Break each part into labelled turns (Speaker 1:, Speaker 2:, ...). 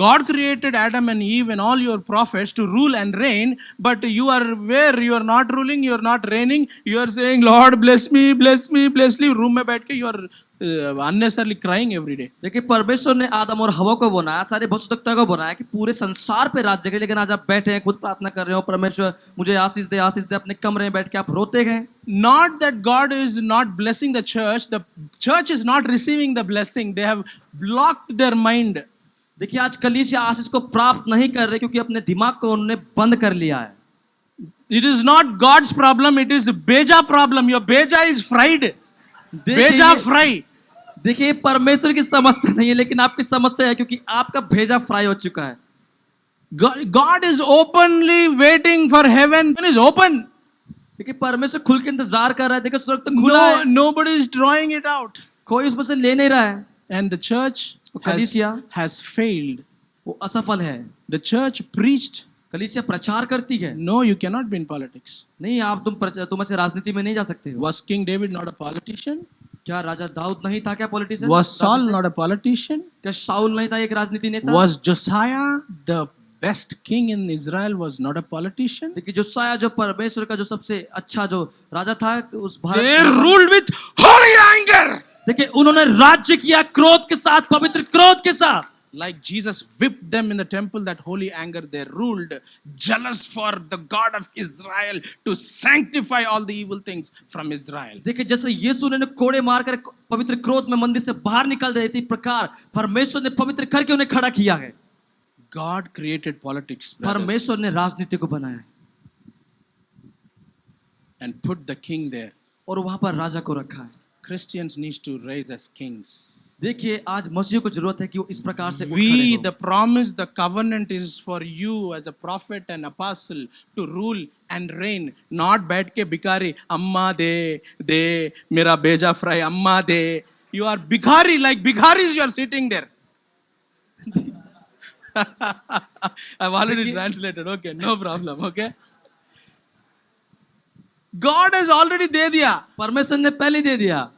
Speaker 1: God created Adam and Eve and all your prophets to rule and reign, but you are where you are not ruling, you are not reigning. You are saying, Lord, bless me, bless me, bless me. Room में बैठ के you are unnecessarily crying every day.
Speaker 2: देखिए परमेश्वर ने आदम और हवा को बनाया, सारे भविष्यवक्ता को बनाया कि पूरे संसार पे राज्य करें, लेकिन आज आप बैठे हैं, खुद प्रार्थना कर रहे हो, परमेश्वर मुझे आशीष दे, अपने कमरे में बैठ के आप रोते हैं.
Speaker 1: Not that God is not blessing the church is not receiving the blessing. They have blocked their mind.
Speaker 2: देखिए आज कलीसिया आशीष को प्राप्त नहीं कर रहे क्योंकि अपने दिमाग को उन्होंने बंद कर लिया है.
Speaker 1: It is not God's problem, it is Beja problem. Your Beja is fried. Beja fry.
Speaker 2: देखिए परमेश्वर की समस्या नहीं है, लेकिन आपकी समस्या है क्योंकि आपका भेजा फ्राई हो चुका है.
Speaker 1: God is openly waiting for heaven. Heaven is open.
Speaker 2: देखिए परमेश्वर खुल के इंतजार कर रहा है. देखिए स्वर्ग तो खुला है.
Speaker 1: Nobody is drawing it out.
Speaker 2: कोई उसमें से ले नहीं रहा है.
Speaker 1: And the church has failed.
Speaker 2: वो असफल है.
Speaker 1: The church preached.
Speaker 2: कलीसिया प्रचार करती है.
Speaker 1: No, you cannot be in politics.
Speaker 2: नहीं, आप तुम ऐसे राजनीति में नहीं जा सकते.
Speaker 1: Was King David not a politician?
Speaker 2: क्या राजा दाऊद नहीं था क्या politician?
Speaker 1: Was Saul not a politician?
Speaker 2: क्या शाऊल नहीं था एक राजनीति नेता?
Speaker 1: Was Josiah the best king in Israel was not a politician?
Speaker 2: देखिए जोसाया जो परमेश्वर का जो सबसे अच्छा जो राजा था उस Bharat
Speaker 1: They ruled with holy anger.
Speaker 2: देखिए उन्होंने राज्य किया क्रोध के साथ, पवित्र क्रोध के साथ.
Speaker 1: Like Jesus whipped them in the temple, that holy anger they ruled, jealous for the God of Israel to sanctify all the evil things from Israel.
Speaker 2: देखिए जैसे यीशु ने कोड़े मारकर पवित्र क्रोध में मंदिर से बाहर निकाल दिया, इसी प्रकार परमेश्वर ने पवित्र करके उन्हें खड़ा किया है.
Speaker 1: God created politics,
Speaker 2: परमेश्वर ने राजनीति को बनाया
Speaker 1: and put the king there.
Speaker 2: और वहां पर राजा को रखा है.
Speaker 1: Christians need to rise as kings.
Speaker 2: देखिए आज मसीह को जरूरत है कि वो इस प्रकार से
Speaker 1: the promise, the covenant is for you as a prophet and apostle to rule and reign, not बैठ के भिखारी अम्मा दे मेरा बेजा फ्राई अम्मा दे. You are भिखारी, like bhikharis you are sitting there. I've already translated. Okay, no problem. Okay. God has already दे दिया.
Speaker 2: परमेश्वर ने पहले दे दिया.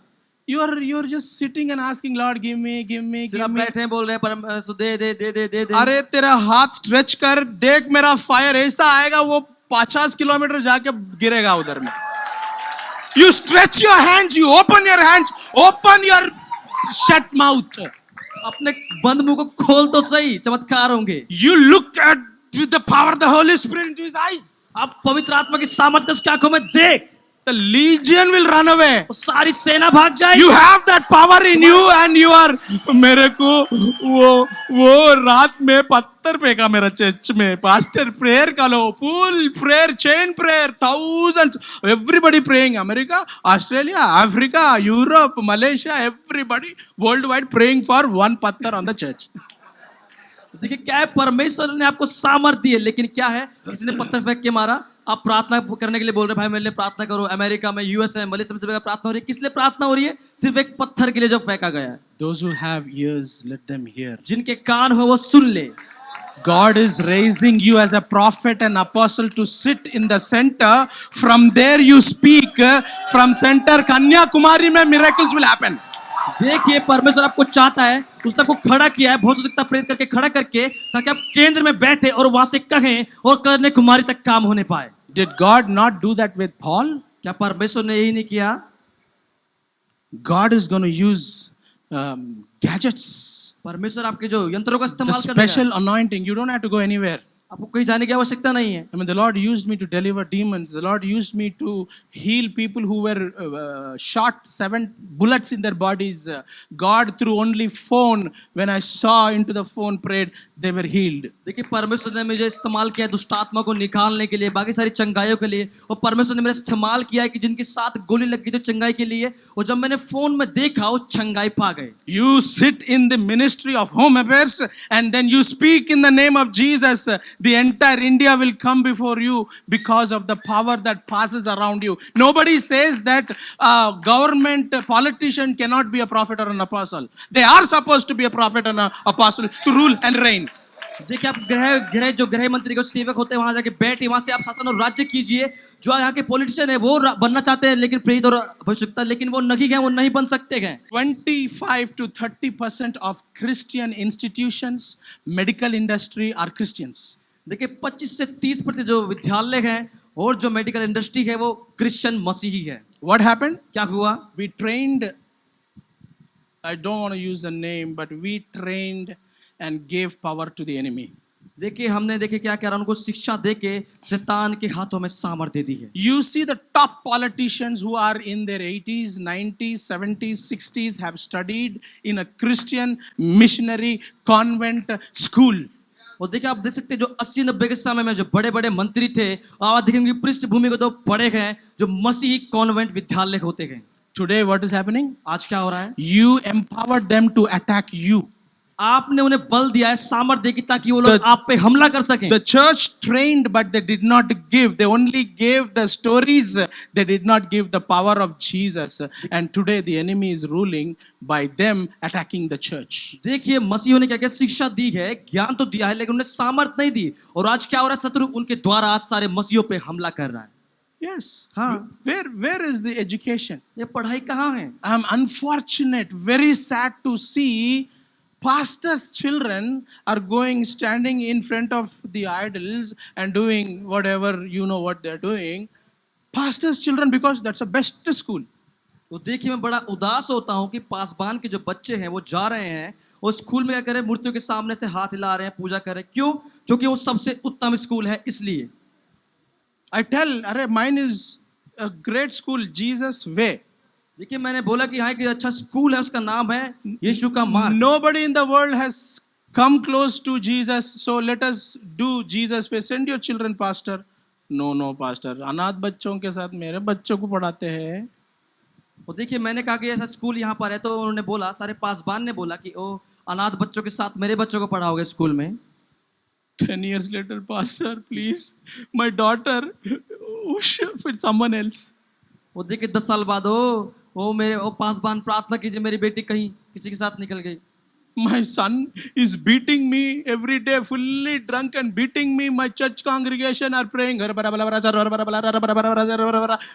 Speaker 1: You're just sitting and asking, Lord, give me.
Speaker 2: सिर्फ बैठे बोल रहे हैं परमेश्वर दे.
Speaker 1: अरे तेरा हाथ स्ट्रेच कर, देख मेरा फायर ऐसा आएगा वो 50 किलोमीटर जाके गिरेगा उधर में. You stretch your hands, you open your hands, open your shut mouth.
Speaker 2: अपने बंद मुंह को खोल तो सही, चमत्कार होंगे.
Speaker 1: You look at with the power of the Holy Spirit into his eyes.
Speaker 2: आप पवित्र आत्मा की सामर्थ को उसकी आंखों में देख.
Speaker 1: The legion will run away.
Speaker 2: सारी सेना भाग जाएगी.
Speaker 1: You have that power in you and you are. मेरे को वो रात में पत्थर फेंका मेरा चर्च में. Pastor prayer का लो, full prayer, chain prayer, thousands, everybody praying. America, Australia, Africa, Europe, Malaysia, everybody worldwide praying for one पत्थर on the church.
Speaker 2: देखिए क्या है, परमेश्वर ने आपको सामर्थ दी है, लेकिन क्या है, किसी ने पत्थर फेंक के मारा. आप प्रार्थना करने के लिए बोल रहे भाई मेरे लिए प्रार्थना करो. अमेरिका में, यूएसए में, मलेशिया में सब जगह प्रार्थना हो रही है. किस लिए प्रार्थना हो रही है? सिर्फ एक पत्थर के लिए जो फेंका गया है.
Speaker 1: Those who have ears, let them hear.
Speaker 2: जिनके कान हो वो सुन ले.
Speaker 1: God is raising you as a prophet and apostle to sit in the center. From there you speak. From center Kanyakumari में miracles will happen.
Speaker 2: देखिए परमेश्वर आपको चाहता है, उसने आपको खड़ा किया है, भविष्यवक्ता प्रेरित करके खड़ा करके, ताकि आप केंद्र में बैठे और वहां से कहें और कन्याकुमारी तक काम होने पाए.
Speaker 1: Did God not do that with Paul?
Speaker 2: क्या परमेश्वर ने यही नहीं किया?
Speaker 1: God is going to use gadgets.
Speaker 2: परमेश्वर आपके जो यंत्रों का इस्तेमाल
Speaker 1: करेगा. Special anointing. You don't have to go anywhere.
Speaker 2: आपको कहीं जाने की आवश्यकता नहीं है.
Speaker 1: I mean, the Lord used me to deliver demons. The Lord used me to heal people who were shot 7 bullets in their bodies. God through only phone, when I saw into the phone, prayed, they were healed.
Speaker 2: देखिए परमेश्वर ने मुझे इस्तेमाल किया दुष्ट आत्मा को निकालने के लिए, बाकी सारी चंगाइयों के लिए. और परमेश्वर ने मेरा इस्तेमाल किया है कि जिनकी 7 गोली लग गई तो चंगाई के लिए, और जब मैंने फोन में देखा वो चंगाई पा गए.
Speaker 1: You sit in the ministry of home affairs and then you speak in the name of Jesus. The entire India will come before you because of the power that passes around you. Nobody says that government politician cannot be a prophet or an apostle. They are supposed to be a prophet and an apostle to rule and reign.
Speaker 2: देखिए आप जो गृह मंत्री के सेवक होते हैं वहां जाके बैठे, वहां से आप शासन और राज्य कीजिए। जो यहाँ के पॉलिटिशियन है वो बनना चाहते हैं, लेकिन प्रेरित और भविष्यवक्ता, लेकिन वो नहीं गए, वो नहीं बन सकते हैं।
Speaker 1: 25 to 30% of Christian institutions, medical industry are Christians.
Speaker 2: देखिए 25 से 30% जो विद्यालय हैं और जो मेडिकल इंडस्ट्री है वो क्रिश्चियन मसीही है।
Speaker 1: What happened?
Speaker 2: क्या हुआ?
Speaker 1: We trained, I don't want to use a name, but we trained and gave power to the enemy.
Speaker 2: देखिए हमने क्या करा, उनको शिक्षा देके शैतान के हाथों में सामर्थ्य दे दी है।
Speaker 1: You see the top politicians who are in their 80s, 90s, 70s, 60s have studied in a Christian missionary convent school.
Speaker 2: और देखिए आप देख सकते हैं जो 80-90 के समय में जो बड़े बड़े मंत्री थे, आप देखेंगे पृष्ठभूमि को तो पढ़े गए जो मसीही कॉन्वेंट विद्यालय होते गए।
Speaker 1: Today what is happening?
Speaker 2: आज क्या हो रहा है?
Speaker 1: You empowered them to attack you.
Speaker 2: आपने उन्हें बल दिया है, सामर्थ्य दी कि ताकि वो लोग आप पे हमला कर सकें।
Speaker 1: The church trained, but they did not give. They only gave the stories. They did not give the power of Jesus. And today the enemy is ruling by them attacking the church.
Speaker 2: देखिए मसीहों ने क्या क्या शिक्षा दी है, ज्ञान तो दिया है, लेकिन उन्हें सामर्थ नहीं दी। और आज क्या हो रहा है? शत्रु उनके द्वारा आज सारे मसीहों पे हमला कर रहा है।
Speaker 1: Yes.
Speaker 2: हाँ।
Speaker 1: Where is the education?
Speaker 2: ये पढ़ाई कहाँ है?
Speaker 1: I am unfortunate, very sad to see pastors' children are going standing in front of the idols and doing whatever you know what they're doing. Pastors' children, because that's the best school.
Speaker 2: तो देखिए मैं बड़ा उदास होता हूँ कि पासबान के जो बच्चे हैं वो जा रहे हैं और स्कूल में क्या कर रहे हैं, मूर्तियों के सामने से हाथ हिला रहे हैं, पूजा कर रहे हैं। क्यों? क्योंकि वो सबसे उत्तम स्कूल है इसलिए।
Speaker 1: I tell, अरे mine is a great school, Jesus way.
Speaker 2: देखिए मैंने बोला कि यहाँ एक अच्छा स्कूल है, उसका नाम है यीशु का मार्ग।
Speaker 1: Nobody in the world has come close to Jesus, so let us do Jesus way. Send your children, pastor. No, pastor. अनाथ बच्चों के साथ मेरे बच्चों को पढ़ाते हैं।
Speaker 2: और देखिए मैंने कहा कि ऐसा स्कूल यहाँ पर है, तो उन्होंने बोला, सारे पासबान ने बोला कि ओ अनाथ बच्चों के साथ मेरे बच्चों को पढ़ाओगे स्कूल में।
Speaker 1: 10 years later, pastor, please, my daughter, with someone else.
Speaker 2: वो देखिए 10 साल बाद वो पासबान प्रार्थना कीजिए, मेरी बेटी कहीं किसी के साथ निकल गई।
Speaker 1: My son is beating me every day, fully drunk and beating me. My church congregation are praying,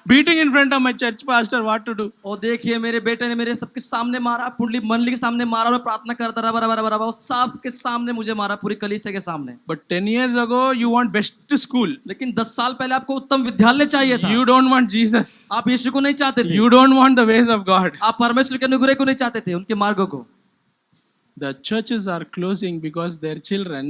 Speaker 1: beating in front of my church pastor. What to do?
Speaker 2: और देखिए मेरे बेटे ने मेरे सबके सामने मारा, पुंडली मंडली के सामने मारा और प्रार्थना करता रहा, वो सबके सामने मुझे मारा, पूरी कलीसिया के सामने।
Speaker 1: But 10 years ago, you want best school.
Speaker 2: लेकिन 10 साल पहले आपको उत्तम विद्यालय चाहिए था।
Speaker 1: You don't want Jesus.
Speaker 2: आप यीशु को नहीं चाहते थे।
Speaker 1: You don't want the ways of God.
Speaker 2: आप परमेश्वर के अनुग्रह को नहीं चाहते थे, उनके मार्गों को।
Speaker 1: The churches are closing because their children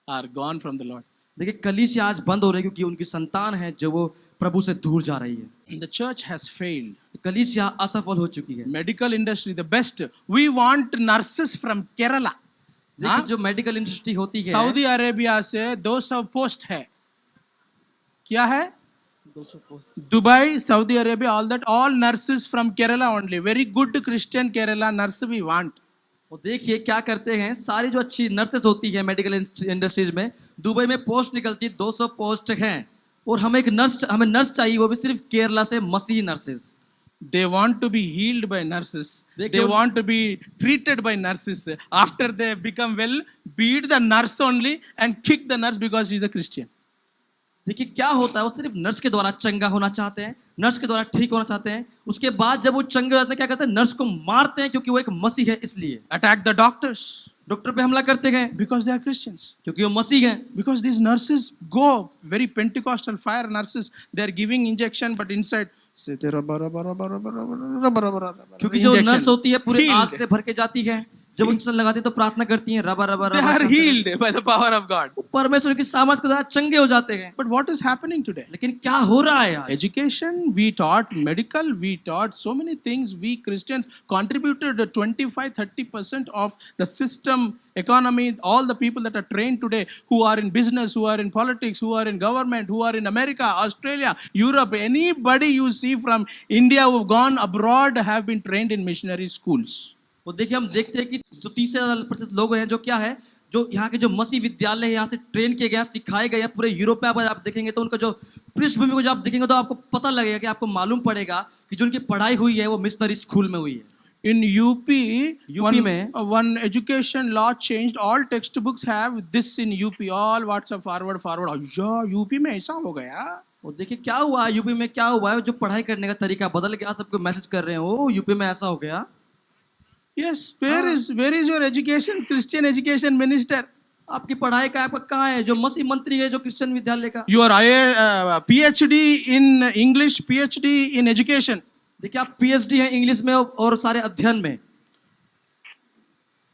Speaker 1: are gone from the Lord.
Speaker 2: देखिए कलीसिया आज बंद हो रही है क्योंकि उनकी संतान है जो वो प्रभु से दूर जा रही है।
Speaker 1: The church has failed.
Speaker 2: कलीसिया असफल हो चुकी है।
Speaker 1: Medical industry, the best. We want nurses from Kerala.
Speaker 2: देखिए जो मेडिकल इंडस्ट्री होती है,
Speaker 1: सऊदी अरेबिया से 200 पोस्ट है। क्या है?
Speaker 2: 200 post.
Speaker 1: Dubai, Saudi Arabia, all nurses from Kerala only. Very good Christian Kerala nurse we want.
Speaker 2: और देखिए क्या करते हैं, सारी जो अच्छी नर्सेस होती है मेडिकल इंडस्ट्रीज में, दुबई में पोस्ट निकलती है, 200 पोस्ट हैं, और हमें नर्स चाहिए, वो भी सिर्फ केरला से मसीही nurses.
Speaker 1: They want to be healed by nurses. They want to be treated by nurses. After they become well, beat the nurse only and kick the nurse because she is a Christian.
Speaker 2: देखिए क्या होता है, वो सिर्फ nurse के द्वारा चंगा होना चाहते हैं, नर्स के द्वारा ठीक होना चाहते हैं। उसके बाद जब वो चंगे हो जाते हैं क्या करते हैं, नर्स को मारते हैं क्योंकि वो एक मसीह है इसलिए।
Speaker 1: Attack the doctors
Speaker 2: डॉक्टर पे हमला करते हैं
Speaker 1: because they are Christians.
Speaker 2: क्योंकि वो मसीह हैं।
Speaker 1: Because these nurses go very Pentecostal fire nurses. They are giving injection but inside
Speaker 2: क्योंकि जो नर्स होती है पूरे आग से भर के जाती है, जब इंजेक्शन लगाती है तो प्रार्थना करती हैं, रबा रबा
Speaker 1: They are healed by the power of God.
Speaker 2: परमेश्वर की सामर्थ के द्वारा चंगे हो जाते हैं।
Speaker 1: But what is happening today?
Speaker 2: लेकिन क्या हो रहा है आज?
Speaker 1: Education, we taught medical, we taught so many things. We Christians contributed 25-30% of the system, economy, all the people that are trained today, who are in business, who are in politics, who are in government, who are in America, Australia, Europe, anybody you see from India who have gone abroad have been trained in missionary schools.
Speaker 2: वो देखिए हम देखते हैं कि जो 30% लोग हैं जो क्या है, जो यहाँ के जो मसीह विद्यालय है यहाँ से ट्रेन किए गए, सिखाए गए हैं पूरे यूरोप में। आप देखेंगे तो उनका जो पृष्ठभूमि को जब आप देखेंगे तो आपको पता लगेगा कि आपको मालूम पड़ेगा कि जो उनकी पढ़ाई हुई है वो मिशनरी स्कूल में हुई है।
Speaker 1: In UP,
Speaker 2: यूपी में
Speaker 1: one education law changed. All textbooks have this in UP. All WhatsApp forward. या यूपी में ऐसा हो गया.
Speaker 2: और देखिए क्या हुआ यूपी में, क्या हुआ है, जो पढ़ाई करने का तरीका बदल गया, सबको मैसेज कर रहे हैं ओ यूपी में ऐसा हो गया.
Speaker 1: Yes, where is your education, Christian education minister?
Speaker 2: आपकी पढ़ाई का आपका कहाँ है, जो मसीह मंत्री है जो क्रिश्चियन विद्यालय का.
Speaker 1: You are PhD in English, PhD in education.
Speaker 2: देखिए आप पीएचडी हैं इंग्लिश में और सारे अध्ययन में,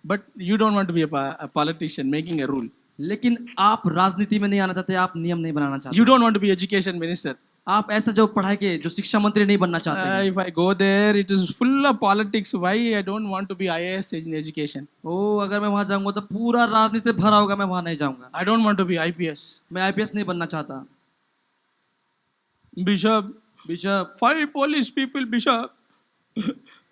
Speaker 1: But you don't want to be a politician making a rule.
Speaker 2: लेकिन आप राजनीति में नहीं आना चाहते, आप नियम नहीं बनाना चाहते,
Speaker 1: You don't want to be education minister.
Speaker 2: आप ऐसा जो पढ़ाई के जो शिक्षा मंत्री नहीं बनना चाहते हैं.
Speaker 1: If I go there, it is full of politics. Why I don't want to be IAS in education?
Speaker 2: ओ अगर मैं वहां जाऊंगा तो पूरा राजनीति भरा होगा, मैं वहां नहीं जाऊंगा.
Speaker 1: I don't want to be IPS.
Speaker 2: मैं आईपीएस नहीं बनना चाहता.
Speaker 1: Bishop,
Speaker 2: bishop
Speaker 1: 5 police people, Bishop.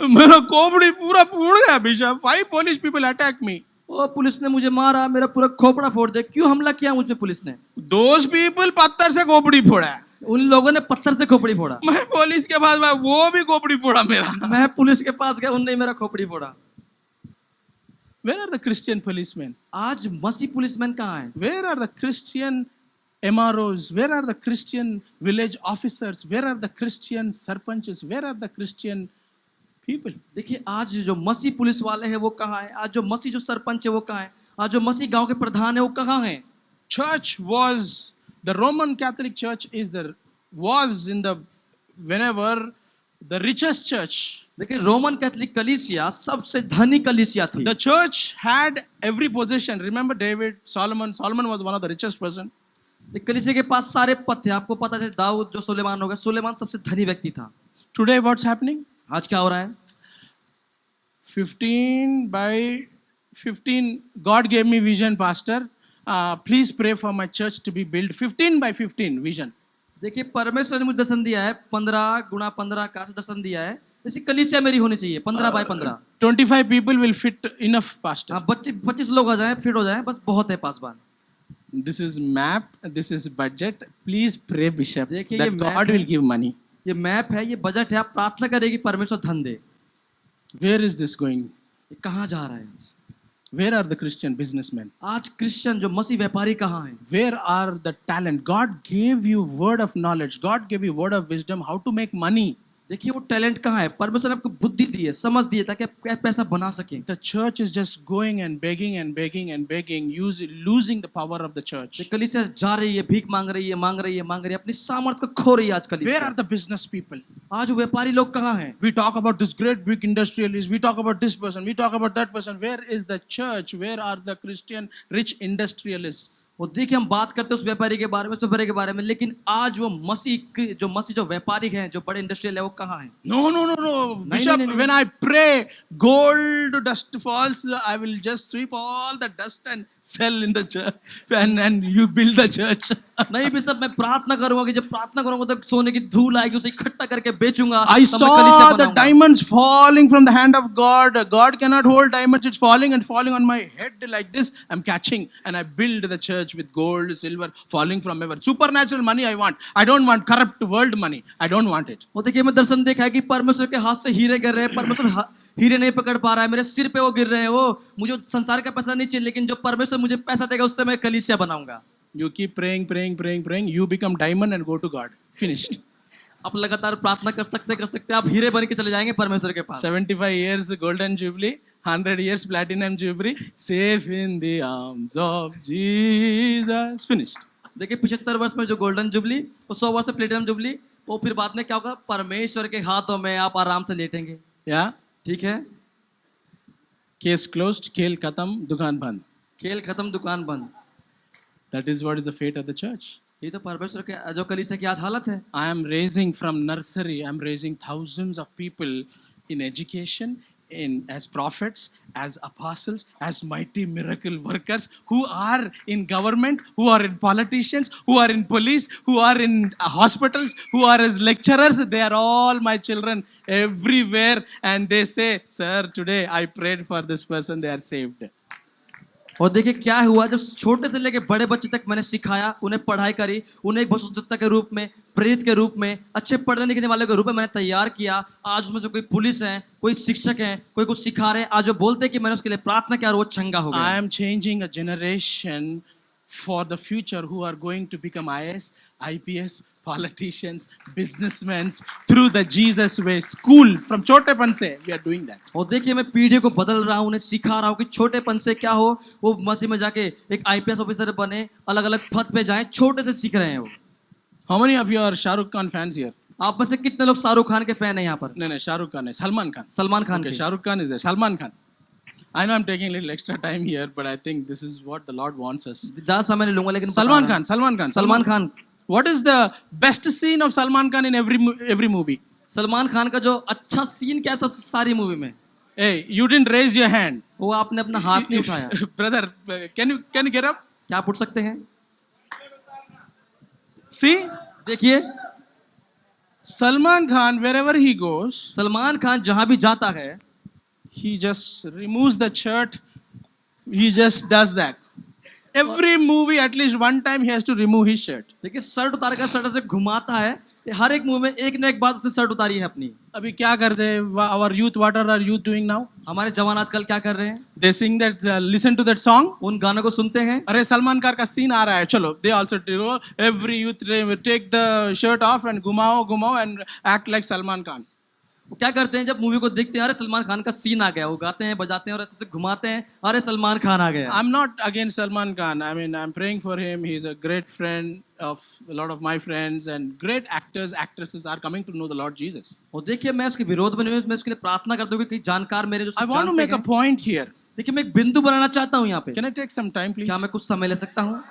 Speaker 1: मेरा खोपड़ी पूरा फूट गया Bishop. 5 police people attack me.
Speaker 2: ओ पुलिस ने मुझे मारा, मेरा पूरा खोपड़ा फोड़ दिया. क्यों हमला किया मुझ पे पुलिस ने?
Speaker 1: Those people पत्थर से खोपड़ी फोड़ा है.
Speaker 2: उन लोगों ने पत्थर से खोपड़ी फोड़ा.
Speaker 1: मैं पुलिस के पास गया, वो भी खोपड़ी फोड़ा मेरा.
Speaker 2: मैं पुलिस के पास गया, उनने मेरा खोपड़ी फोड़ा.
Speaker 1: Where are the Christian policemen?
Speaker 2: आज मसीह पुलिसमैन कहाँ हैं?
Speaker 1: Where are the Christian MROs? Where are the Christian village officers? Where are the Christian sarpanches? Where are the Christian people?
Speaker 2: देखिए आज जो मसीह पुलिस वाले हैं वो कहाँ हैं? आज जो मसीह जो सरपंच है वो कहाँ हैं? आज जो मसीह गांव के प्रधान है वो कहाँ हैं?
Speaker 1: Church was the Roman Catholic Church was in the whenever the richest church.
Speaker 2: देखिए रोमन कैथोलिक कलीसिया सबसे धनी कलीसिया थी.
Speaker 1: The church had every possession. Remember David, Solomon. Solomon was one of the richest person.
Speaker 2: कलीसिया के पास सारे पद थे. आपको पता है दाऊद जो सुलेमान होगा, सुलेमान सबसे धनी व्यक्ति था.
Speaker 1: Today what's happening?
Speaker 2: आज क्या हो रहा है?
Speaker 1: 15 by 15. God gave me vision, pastor. Please pray for my church to be built. 15 by 15 vision.
Speaker 2: देखिए परमेश्वर ने मुझे दर्शन दिया है, 15 गुणा 15 का दर्शन दिया है. जैसे कलीसिया मेरी होनी चाहिए 15 bye 15.
Speaker 1: 25 people will fit enough, pastor.
Speaker 2: हाँ 25 लोग आ जाएं, फिट हो जाएं, बस बहुत है Paswan.
Speaker 1: This is map. This is budget. Please pray, Bishop,
Speaker 2: देखिए,
Speaker 1: that
Speaker 2: ये map
Speaker 1: God
Speaker 2: है.
Speaker 1: will give money.
Speaker 2: ये मैप है, ये बजट है, आप प्रार्थना करेगी परमेश्वर धन दे.
Speaker 1: Where is this going?
Speaker 2: ये कहाँ जा रहा है?
Speaker 1: Where are the Christian businessmen?
Speaker 2: आज क्रिश्चियन जो मसीह व्यापारी कहाँ हैं?
Speaker 1: Where are the talent? God gave you word of knowledge. God gave you word of wisdom how to make money.
Speaker 2: देखिए वो टैलेंट कहाँ है? परमेश्वर ने आपको बुद्धि दी है, समझ दी है ताकि आप पैसा बना सकें.
Speaker 1: The church is just going and begging and begging and begging, losing the power of the church.
Speaker 2: कलीसिया जा रही है, भीख मांग रही है, मांग रही है, मांग रही है, अपनी सामर्थ्य को खो रही है आज
Speaker 1: Where
Speaker 2: कलीसिया.
Speaker 1: are the business people?
Speaker 2: आज व्यापारी लोग कहाँ हैं?
Speaker 1: We talk about this great big industrialist. We talk about this person. We talk about that person. Where is the church? Where are the Christian rich industrialists?
Speaker 2: वो देखिए हम बात करते हैं उस व्यापारी के बारे में, उस व्यापारी के बारे में, लेकिन आज वो मसीह जो व्यापारी हैं, जो बड़े इंडस्ट्रियल है, वो कहाँ हैं?
Speaker 1: No. Bishop, when I pray, gold dust falls, I will just sweep all the dust and sell in the church. And you build the church.
Speaker 2: नहीं बिशप, मैं प्रार्थना करूंगा कि जब प्रार्थना करूंगा तो सोने की धूल आएगी, उसे इकट्ठा करके बेचूंगा.
Speaker 1: I saw the diamonds falling from the hand of God. God cannot hold diamonds. It's falling and falling on my head like this. I'm catching and I build the church with gold, silver, falling from heaven. Supernatural money I want. I don't want corrupt world money. I don't want it.
Speaker 2: वो देखिए मैं दर्शन देखा है कि परमेश्वर के हाथ से हीरे गिर रहे हैं. परमेश्वर हीरे नहीं पकड़ पा रहा है, मेरे सिर पे वो गिर रहे हैं. वो मुझे संसार का पैसा नहीं चाहिए, लेकिन जो परमेश्वर मुझे पैसा देगा उससे मैं कलीसिया बनाऊंगा.
Speaker 1: You keep praying. You become diamond and go to God. Finished.
Speaker 2: आप लगातार प्रार्थना कर सकते आप हीरे बन के चले जाएंगे परमेश्वर के पास.
Speaker 1: 75 years golden jubilee, 100 years platinum jubilee, safe in the arms of Jesus. Finished.
Speaker 2: देखिए 75 वर्ष में जो गोल्डन जुबली, वो 100 वर्ष में प्लेटिनम जुबली, वो फिर बाद में क्या होगा? परमेश्वर के हाथों में आप आराम से लेटेंगे.
Speaker 1: Yeah.
Speaker 2: ठीक है,
Speaker 1: Case closed. खेल खत्म, दुकान बंद.
Speaker 2: खेल खत्म, दुकान बंद.
Speaker 1: That is what is the fate of the church.
Speaker 2: ये तो परमेश्वर के जो कलीसिया की आज हालत है.
Speaker 1: I am raising from nursery. I am raising thousands of people in education, as prophets, as apostles, as mighty miracle workers who are in government, who are in politicians, who are in police, who are in hospitals, who are as lecturers. They are all my children everywhere, and they say, "Sir, today I prayed for this person. They are saved."
Speaker 2: और देखिए क्या हुआ, जब छोटे से लेके बड़े बच्चे तक मैंने सिखाया, उन्हें पढ़ाई करी, उन्हें एक भविष्यवक्ता के रूप में, प्रेरित के रूप में, अच्छे पढ़ने लिखने वाले के रूप में मैंने तैयार किया। आज उसमें से कोई पुलिस है, कोई शिक्षक है, कोई कुछ सिखा रहे हैं। आज वो बोलते हैं कि मैंने उसके लिए प्रार्थना किया और वो चंगा हो गया।
Speaker 1: I am changing a generation for the future who are going to become IS, IPS, politicians, businessmen through the Jesus way. School from छोटेपन से we are doing that.
Speaker 2: और देखिए मैं पीढ़ी को बदल रहा हूँ, उन्हें सिखा रहा हूँ कि छोटेपन से क्या हो, वो मसीह में जाके एक IPS ऑफिसर बने, अलग अलग पद पे जाएं, छोटे से सीख रहे हैं वो।
Speaker 1: How many of you are Shahrukh Khan fans here?
Speaker 2: आप में से कितने लोग शाहरुख खान के फैन हैं यहाँ पर?
Speaker 1: नहीं Shahrukh Khan है, Salman Khan.
Speaker 2: Salman Khan
Speaker 1: Okay,
Speaker 2: के।
Speaker 1: Shahrukh Khan is there. Salman Khan. I know I'm taking a little extra time here, but I think this is what the Lord wants us.
Speaker 2: ज्यादा समय नहीं लूंगा, लेकिन
Speaker 1: Salman Khan, Salman Khan.
Speaker 2: Salman Khan.
Speaker 1: What is the best scene of Salman Khan in every movie?
Speaker 2: Salman Khan का जो अच्छा scene क्या है सबसे सारी मूवी में?
Speaker 1: Hey, you didn't raise your hand.
Speaker 2: वो आपने अपना हाथ नहीं उठाया।
Speaker 1: Brother, can you get up?
Speaker 2: क्या आप उठ सकते हैं?
Speaker 1: See?
Speaker 2: देखिए
Speaker 1: Salman Khan, wherever he goes,
Speaker 2: Salman Khan जहां भी जाता है,
Speaker 1: he just removes the shirt. He just does that. Every movie, at least one time, he has to remove his shirt.
Speaker 2: देखिए शर्ट उतार कर शर्ट से घुमाता है। हर एक मूवी में एक न एक बात उसने शर्ट उतारी है अपनी।
Speaker 1: अभी क्या करते हैं? Our youth, what are our youth doing now?
Speaker 2: हमारे जवान आजकल क्या कर रहे हैं?
Speaker 1: They sing that, listen to that song.
Speaker 2: उन गानों को सुनते हैं।
Speaker 1: अरे सलमान खान का सीन आ रहा है, चलो they also do. Every youth take the shirt off and घुमाओ and act like Salman Khan.
Speaker 2: वो क्या करते हैं जब मूवी को देखते हैं, अरे सलमान खान का सीन आ गया, वो गाते हैं बजाते हैं और ऐसे घुमाते हैं, अरे सलमान खान आ गया।
Speaker 1: I'm not against Salman Khan. I mean, I'm praying for him. He's a great friend of a lot of my friends, and great actors, actresses are coming to know the Lord Jesus.
Speaker 2: और देखिए मैं उसके विरोध में नहीं हूं, मैं उसके लिए प्रार्थना करता हूँ कि कई जानकार मेरे जो
Speaker 1: I want to make a point here.
Speaker 2: देखिए मैं एक बिंदु बनाना चाहता हूँ यहाँ पे।
Speaker 1: Can I take some time, please?
Speaker 2: क्या मैं कुछ समय ले सकता हूँ?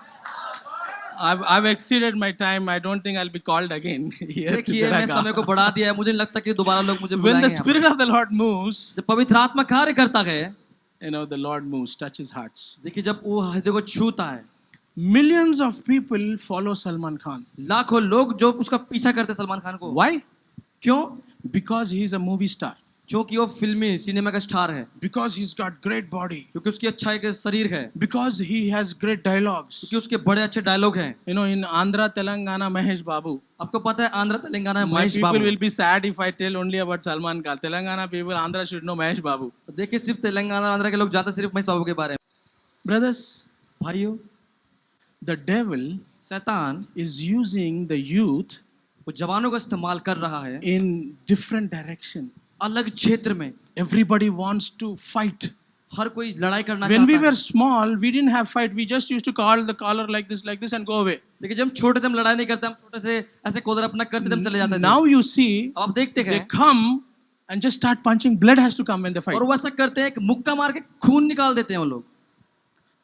Speaker 1: I've exceeded my time. I don't think I'll be called again here.
Speaker 2: देखिए मैं समय को बढ़ा दिया है, मुझे नहीं लगता कि दोबारा लोग मुझे
Speaker 1: When
Speaker 2: बुलाएंगे
Speaker 1: the
Speaker 2: यहाँ
Speaker 1: Spirit of the Lord moves,
Speaker 2: पर। जब पवित्र आत्मा कार्य करता है,
Speaker 1: you know, the Lord moves, touches hearts.
Speaker 2: देखिए जब वो हृदय को छूता है,
Speaker 1: Millions of people follow Salman Khan.
Speaker 2: लाखों लोग जो उसका पीछा करते हैं सलमान खान को।
Speaker 1: Why?
Speaker 2: क्यों?
Speaker 1: Because he's a movie star.
Speaker 2: क्योंकि वो फिल्मी सिनेमा का स्टार है,
Speaker 1: Because he's got great body.
Speaker 2: क्योंकि उसकी अच्छा एक शरीर है,
Speaker 1: Because he has great dialogues.
Speaker 2: क्योंकि उसके बड़े अच्छे डायलॉग हैं।
Speaker 1: You know, in Andhra, Telangana, Mahesh Babu.
Speaker 2: आपको पता है आंध्र तेलंगाना में
Speaker 1: My
Speaker 2: Mahesh
Speaker 1: people
Speaker 2: Babu.
Speaker 1: will be sad if I tell only about Salman Khan. Telangana people, Andhra should know Mahesh Babu.
Speaker 2: देखिए सिर्फ तेलंगाना आंध्र के लोग जानते हैं सिर्फ महेश बाबू के बारे में।
Speaker 1: Brothers,
Speaker 2: भाइयों,
Speaker 1: the devil
Speaker 2: शैतान
Speaker 1: is using the youth
Speaker 2: वो जवानों का इस्तेमाल कर रहा है
Speaker 1: in different direction.
Speaker 2: अलग क्षेत्र में।
Speaker 1: Everybody wants to fight.
Speaker 2: हर कोई लड़ाई करना
Speaker 1: When we
Speaker 2: चाहता
Speaker 1: were
Speaker 2: है।
Speaker 1: small, we didn't have fight. We just used to call the collar like this and go away.
Speaker 2: देखिए जब हम छोटे थे हम लड़ाई नहीं करते, हम छोटे से ऐसे कॉलर अपना करते थे, हम चले जाते थे।
Speaker 1: Now you see,
Speaker 2: अब आप देखते
Speaker 1: they
Speaker 2: हैं
Speaker 1: come and just start punching. Blood has to come when they fight.
Speaker 2: और वो ऐसा करते हैं कि मुक्का मार के खून निकाल देते हैं वो लोग।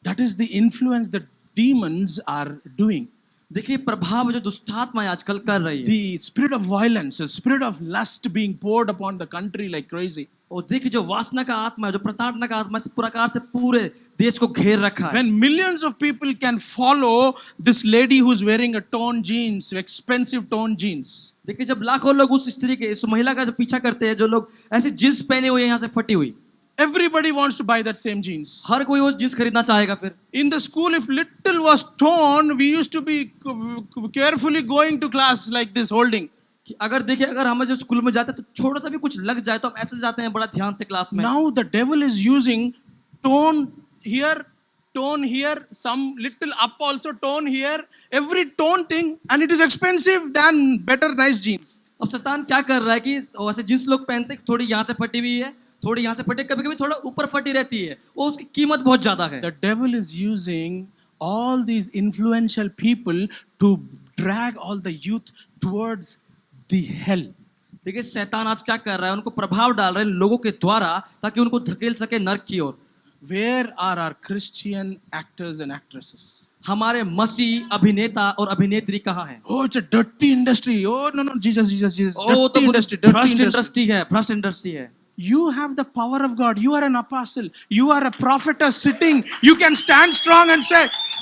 Speaker 1: That is the influence that demons are doing.
Speaker 2: देखिए प्रभाव जो दुष्टात्मा आजकल कर रही है,
Speaker 1: The spirit of violence, the spirit of lust being poured upon the country like crazy.
Speaker 2: और देखिए जो वासना का आत्मा है, जो प्रताड़ना का आत्मा इस प्रकार से पूरे देश को घेर रखा है।
Speaker 1: When millions of people can follow this lady who's wearing a torn jeans, expensive torn jeans.
Speaker 2: देखिए जब लाखों लोग उस स्त्री के, इस महिला का जो पीछा करते हैं, जो लोग ऐसी जींस पहने हुए हैं यहाँ से फटी हुई,
Speaker 1: Everybody wants to buy that same jeans.
Speaker 2: हर कोई वो जींस खरीदना चाहेगा। फिर
Speaker 1: In the school, if little was torn, we used to be carefully going to class like this, holding.
Speaker 2: कि अगर देखिए अगर हम जब स्कूल में जाते हैं तो छोटा सा भी कुछ लग जाए तो हम ऐसे जाते हैं बड़ा ध्यान से क्लास में।
Speaker 1: Now the devil is using tone here, some little up also, tone here, every tone thing, and it is expensive than better nice jeans.
Speaker 2: अब शैतान क्या कर रहा है कि वैसे जींस लोग पहनते हैं, थोड़ी यहाँ से फटी हुई है, थोड़ी यहाँ से फटी, कभी कभी थोड़ा ऊपर फटी रहती है, वो उसकी कीमत बहुत ज्यादा है।
Speaker 1: The devil is using all these influential people to drag all the youth towards the hell.
Speaker 2: देखिए शैतान आज क्या कर रहा है, उनको प्रभाव डाल रहे हैं लोगों के द्वारा ताकि उनको धकेल सके नरक की ओर।
Speaker 1: Where are our Christian actors and actresses?
Speaker 2: हमारे मसीह अभिनेता और अभिनेत्री कहाँ हैं?
Speaker 1: Oh, it's a dirty industry. Oh, no, Jesus.
Speaker 2: ओ तो भ्रष्ट इंडस्ट्री है, भ्रष्ट इंडस्ट्री है।
Speaker 1: You have the power of God. You are an apostle. You are a prophetess sitting. You can stand strong and say,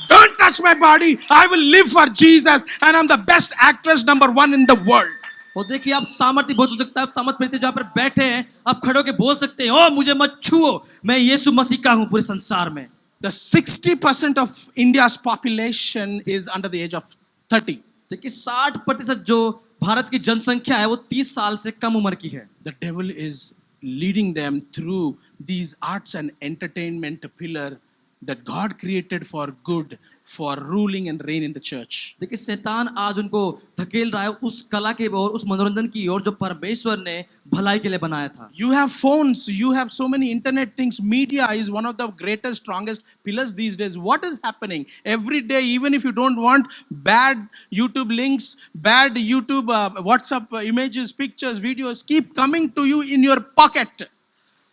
Speaker 1: don't touch my body. I will live for Jesus. And I'm the best actress #1 in the world.
Speaker 2: और देखिए आप सामर्थ्य बोल सकते हैं, आप सामर्थ प्रीति जहाँ पर बैठे हैं, आप खड़े होकर बोल सकते हैं, ओ मुझे मत छुओ, मैं यीशु मसीह का हूँ पूरे संसार में।
Speaker 1: The 60% of India's population is under the age of 30.
Speaker 2: देखिए 60% जो भारत की जनसंख्या है वो 30 साल से कम उम्र की है.
Speaker 1: The devil is leading them through these arts and entertainment pillar that God created for good, for ruling and reign in the church.
Speaker 2: देखिए शैतान आज उनको धकेल रहा है उस कला के और उस मनोरंजन की ओर जो परमेश्वर ने भलाई के लिए बनाया था.
Speaker 1: You have phones, you have so many internet things. Media is one of the greatest, strongest pillars these days. What is happening? Every day, even if you don't want bad YouTube links, bad YouTube, WhatsApp images, pictures, videos, keep coming to you in your pocket.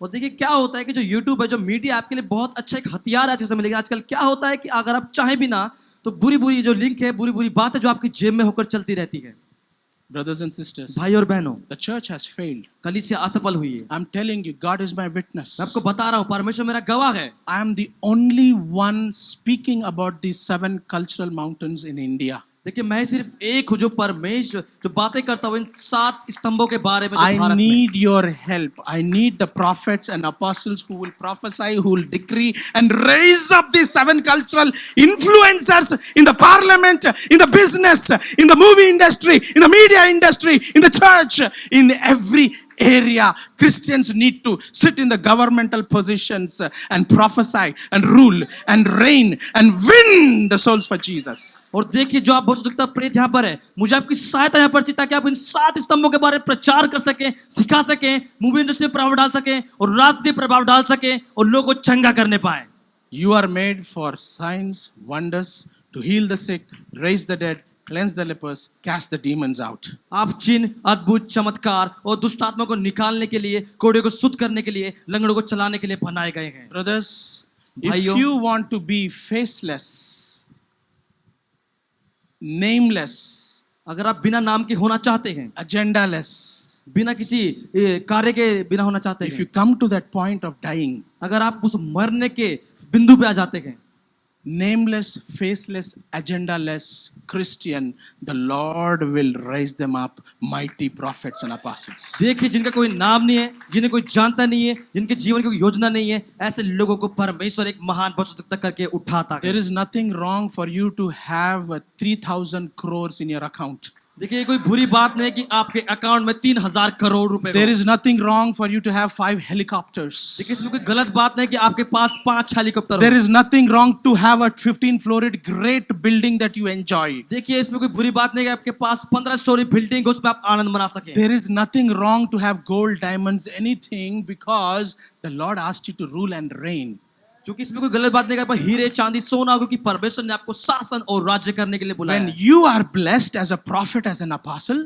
Speaker 2: और देखिए क्या होता है कि जो YouTube है जो media आपके लिए बहुत अच्छा एक हथियार है जैसे मिलेगा. आजकल क्या होता है कि अगर आप चाहे भी ना तो बुरी बुरी जो लिंक है बुरी बुरी बात है जो आपकी जेब में होकर चलती रहती है.
Speaker 1: Brothers and sisters,
Speaker 2: भाई और बहनों,
Speaker 1: the church has failed.
Speaker 2: कलीसिया असफल हुई है.
Speaker 1: I'm telling you, God is my witness.
Speaker 2: मैं आपको बता रहा हूँ परमेश्वर मेरा गवाह है.
Speaker 1: I am the only one speaking about these 7 cultural mountains in India.
Speaker 2: देखिए मैं सिर्फ एक हूँ जो परमेश्वर जो बातें करता हूँ इन 7 स्तंभों के बारे में जो
Speaker 1: I
Speaker 2: भारत में.
Speaker 1: need your help. I need the prophets and apostles who will prophesy, who will decree and raise up these 7 cultural influencers in the parliament, in the business, in the movie industry, in the media industry, in the church, in every area. Christians need to sit in the governmental positions and prophesy and rule and reign and win the souls for Jesus.
Speaker 2: और देखिए जो आप भौतिकता प्रेरित यहाँ पर है मुझे आपकी सहायता यहाँ पर चाहिए ताकि आप इन 7 स्तंभों के बारे में प्रचार कर सकें, सिखा सकें, मूवी इंडस्ट्री में प्रभाव डाल सकें और राजनीति में प्रभाव डाल सकें और लोगों को चंगा करने पाए.
Speaker 1: You are made for signs, wonders, to heal the sick, raise the dead, cleanse the lepers, cast the demons out.
Speaker 2: आप चिन्ह, अद्भुत, चमत्कार और दुष्ट आत्मा को निकालने के लिए, कोड़े को शुद्ध करने के लिए, लंगड़ों को चलाने के लिए बनाए गए हैं.
Speaker 1: Brothers, if
Speaker 2: भाइयों,
Speaker 1: you want to be faceless, nameless,
Speaker 2: अगर आप बिना नाम के होना चाहते हैं,
Speaker 1: agendaless,
Speaker 2: बिना किसी कार्य के बिना होना चाहते
Speaker 1: if
Speaker 2: हैं,
Speaker 1: you come to that point of dying,
Speaker 2: अगर आप उस मरने के बिंदु पे आ जाते हैं,
Speaker 1: nameless, faceless, agendaless Christian, the Lord will raise them up mighty prophets and apostles.
Speaker 2: देखिए जिनका कोई नाम नहीं है, जिन्हें कोई जानता नहीं है, जिनके जीवन की कोई योजना नहीं है, ऐसे लोगों को परमेश्वर एक महान भविष्यवक्ता करके उठाता है.
Speaker 1: There is nothing wrong for you to have 3,000 crores in your account.
Speaker 2: देखिए कोई बुरी बात नहीं है कि आपके अकाउंट में 3,000 करोड़ रुपए
Speaker 1: There
Speaker 2: हो.
Speaker 1: is nothing wrong for you to have 5 helicopters.
Speaker 2: देखिए इसमें कोई गलत बात नहीं कि आपके पास 5 हेलीकॉप्टर
Speaker 1: There
Speaker 2: हो.
Speaker 1: is nothing wrong to have a 15-floored great building that you enjoy.
Speaker 2: देखिए इसमें कोई बुरी बात नहीं कि आपके पास 15 स्टोरी बिल्डिंग हो उसमें आप आनंद मना सके.
Speaker 1: There is nothing wrong to have gold, diamonds, anything because the Lord asked you to rule and reign.
Speaker 2: क्योंकि इसमें कोई गलत बात नहीं कि आप हीरे चांदी सोना हो क्योंकि परमेश्वर ने आपको शासन और राज्य करने के लिए बुलाया
Speaker 1: When
Speaker 2: है.
Speaker 1: you are blessed as a prophet, as an apostle,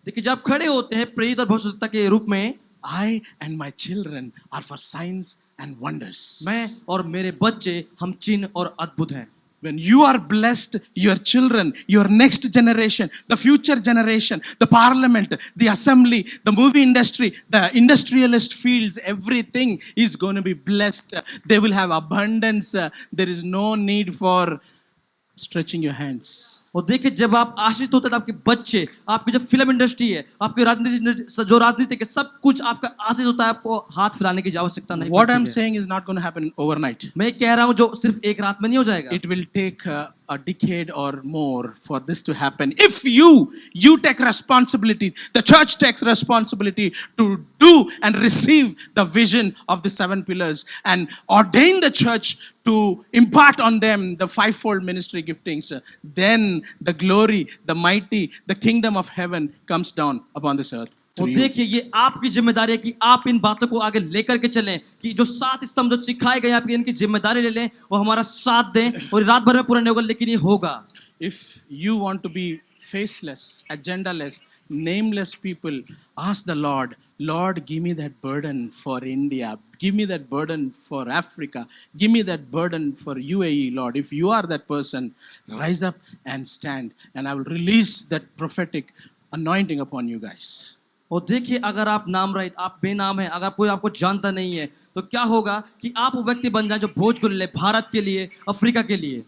Speaker 2: देखिए जब आप खड़े होते हैं प्रेरित और भविष्यवक्ता के रूप में,
Speaker 1: I and my children are for signs and wonders.
Speaker 2: मैं और मेरे बच्चे हम चिन्ह और अद्भुत हैं.
Speaker 1: When you are blessed, your children, your next generation, the future generation, the parliament, the assembly, the movie industry, the industrialist fields, everything is going to be blessed. They will have abundance. There is no need for stretching your hands.
Speaker 2: और देखिए जब आप आशीष होते हैं तो आपके बच्चे, आपकी जो फिल्म इंडस्ट्री है, आपकी राजनीति जो राजनीतिक है, सब कुछ आपका आशीष होता है. आपको हाथ फैलाने की आवश्यकता नहीं
Speaker 1: What
Speaker 2: पड़ती
Speaker 1: I'm
Speaker 2: है.
Speaker 1: saying is not going to happen overnight.
Speaker 2: मैं कह रहा हूँ जो सिर्फ एक रात में नहीं हो जाएगा.
Speaker 1: It will take a decade or more for this to happen. If you take responsibility, the church takes responsibility to do and receive the vision of the 7 pillars and ordain the church to impart on them the 5-fold ministry giftings, then the glory, the mighty, the kingdom of heaven comes down upon this earth.
Speaker 2: और
Speaker 1: through you.
Speaker 2: देखिए ये आपकी जिम्मेदारी है कि आप इन बातों को आगे लेकर के चलें कि जो 7 स्तंभ जो सिखाए गए आपकी इनकी जिम्मेदारी ले लें और हमारा साथ दें और रात भर में पूरा नहीं होगा लेकिन ये होगा.
Speaker 1: If you want to be faceless, agendaless, nameless people, ask the Lord, Lord, give me that burden for India. Give me that burden for Africa. Give me that burden for UAE, Lord. If you are that person, rise up and stand. And I will release that prophetic anointing upon you guys.
Speaker 2: और देखिए अगर आप नाम रहित, आप बेनाम हैं, अगर कोई आपको जानता नहीं है तो क्या होगा कि आप वो व्यक्ति बन जाएं जो भोज को ले लें भारत के लिए, अफ्रीका के लिए.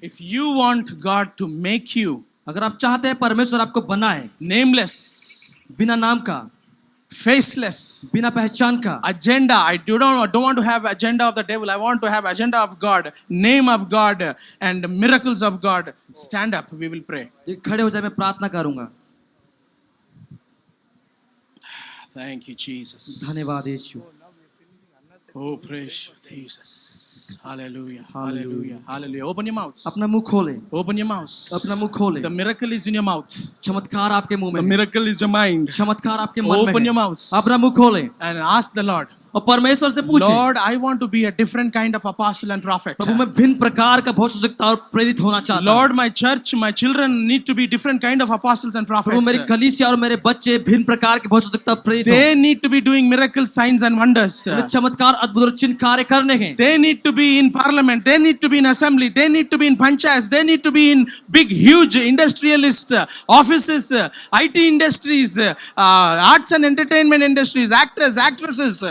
Speaker 1: If you want God to make you
Speaker 2: अगर आप चाहते हैं परमेश्वर आपको बनाए
Speaker 1: nameless,
Speaker 2: बिना नाम का,
Speaker 1: faceless.
Speaker 2: बिना पहचान का।
Speaker 1: Agenda. I don't want to have agenda of the devil. I want to have agenda of God, name of God, and miracles of God. Stand up. We will pray.
Speaker 2: खड़े हो जाए, मैं प्रार्थना करूंगा।
Speaker 1: Thank you, Jesus.
Speaker 2: धन्यवाद यीशु।
Speaker 1: Oh, praise Jesus. Hallelujah. Hallelujah. Hallelujah. Open your mouths.
Speaker 2: अपना मुंह खोले,
Speaker 1: Open your mouths.
Speaker 2: अपना मुंह खोले।
Speaker 1: The miracle is in your mouth.
Speaker 2: चमत्कार आपके मुंह में
Speaker 1: The
Speaker 2: है।
Speaker 1: miracle is your mind.
Speaker 2: चमत्कार आपके मन में
Speaker 1: Open
Speaker 2: है।
Speaker 1: your mouths.
Speaker 2: अपना मुंह खोले
Speaker 1: And ask the Lord,
Speaker 2: और परमेश्वर से पूछे,
Speaker 1: Lord, I want to be a different kind of apostle and prophet.
Speaker 2: प्रभु मैं भिन्न प्रकार का भविष्यवक्ता और प्रेरित होना चाहता हूँ।
Speaker 1: Lord, my church, my children need to be different kind of apostles and
Speaker 2: Prabhu
Speaker 1: prophets.
Speaker 2: मेरी कलीसिया और मेरे बच्चे भिन्न प्रकार के भविष्यवक्ता और प्रेरित हों।
Speaker 1: They need to be doing miracles, signs and wonders.
Speaker 2: उन्हें चमत्कार, अद्भुत और चिन्ह कार्य करने हैं।
Speaker 1: They need to be in parliament. They need to be in assembly. They need to be in panchayats. They need to be in big, huge industrialist offices, IT industries, arts and entertainment industries, actors, actresses.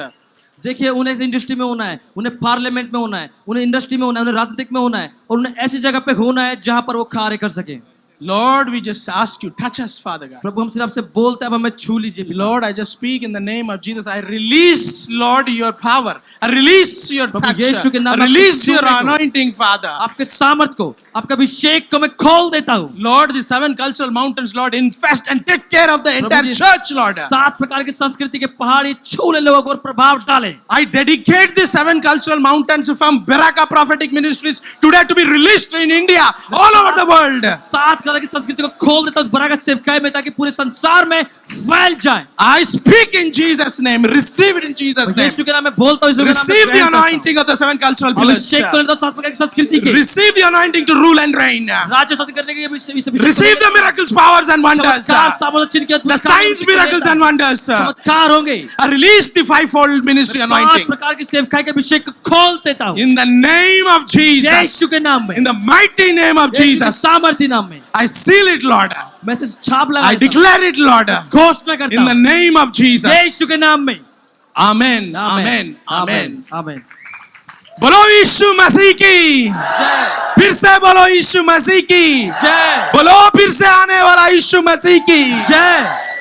Speaker 2: देखिए, उन्हें इस industry में होना है, उन्हें parliament में होना है, उन्हें इंडस्ट्री में होना है, उन्हें राजनीतिक में होना है और उन्हें ऐसी जगह पे होना है जहां पर वो कार्य कर सके।
Speaker 1: Lord, we just ask you, touch us, Father God.
Speaker 2: प्रभु हम सिर्फ आपसे बोलते हैं, अब हमें छू लीजिए।
Speaker 1: Lord, I just speak in the name of Jesus. I release, Lord, your power. I release your
Speaker 2: Prabhu
Speaker 1: touch.
Speaker 2: यीशु के नाम
Speaker 1: I
Speaker 2: में
Speaker 1: release
Speaker 2: आपके
Speaker 1: your
Speaker 2: छूने को,
Speaker 1: anointing, Father.
Speaker 2: आपके सामर्थ को, आपके अभिषेक को मैं खोल देता हूँ।
Speaker 1: Lord, the 7 cultural mountains, Lord, infest and take care of the entire
Speaker 2: Prabhu ji,
Speaker 1: church, Lord.
Speaker 2: 7 प्रकार की संस्कृति के पहाड़ी छूने लोगों को और प्रभाव डालें।
Speaker 1: I dedicate the 7 cultural mountains from Baraka Prophetic Ministries today to be released in India, all over the world.
Speaker 2: 7 तरह की संस्कृति को खोल देता हूँ उस बराका सेवकाई में, ताकि पूरे संसार में फैल जाए।
Speaker 1: I speak in Jesus' name. Receive it in Jesus' name.
Speaker 2: यीशु के नाम में बोलता हूँ, यीशु के नाम में
Speaker 1: Receive the
Speaker 2: ग्रहण करता हूँ।
Speaker 1: anointing of the 7 cultural pillars.
Speaker 2: अभिषेक को लेता हूँ 7 प्रकार की संस्कृति के।
Speaker 1: Receive the anointing to rule and reign.
Speaker 2: राज्य शासन करने के लिए अभिषेक
Speaker 1: Receive the miracles, powers and wonders.
Speaker 2: चमत्कार, सामर्थ, चिन्ह के
Speaker 1: The signs, miracles and wonders.
Speaker 2: चमत्कार होंगे।
Speaker 1: I release the 5-fold ministry
Speaker 2: 5
Speaker 1: anointing.
Speaker 2: प्रकार की सेवकाई के अभिषेक को खोल देता हूँ
Speaker 1: In the name of Jesus.
Speaker 2: यीशु के नाम में,
Speaker 1: In the mighty name of
Speaker 2: यीशु के
Speaker 1: Jesus.
Speaker 2: सामर्थी नाम में।
Speaker 1: I seal it, Lord.
Speaker 2: मैं इसे छाप
Speaker 1: I
Speaker 2: लगाता हूँ,
Speaker 1: declare it, Lord.
Speaker 2: घोषणा करता
Speaker 1: In the
Speaker 2: हूँ
Speaker 1: name of Jesus.
Speaker 2: यीशु के नाम में।
Speaker 1: Amen. Amen. Amen.
Speaker 2: आमीन।
Speaker 1: बोलो यीशु मसीह की।
Speaker 2: जय
Speaker 1: फिर से बोलो यीशु मसीह की।
Speaker 2: जय
Speaker 1: बोलो फिर से आने वाला यीशु मसीह की।
Speaker 2: जय।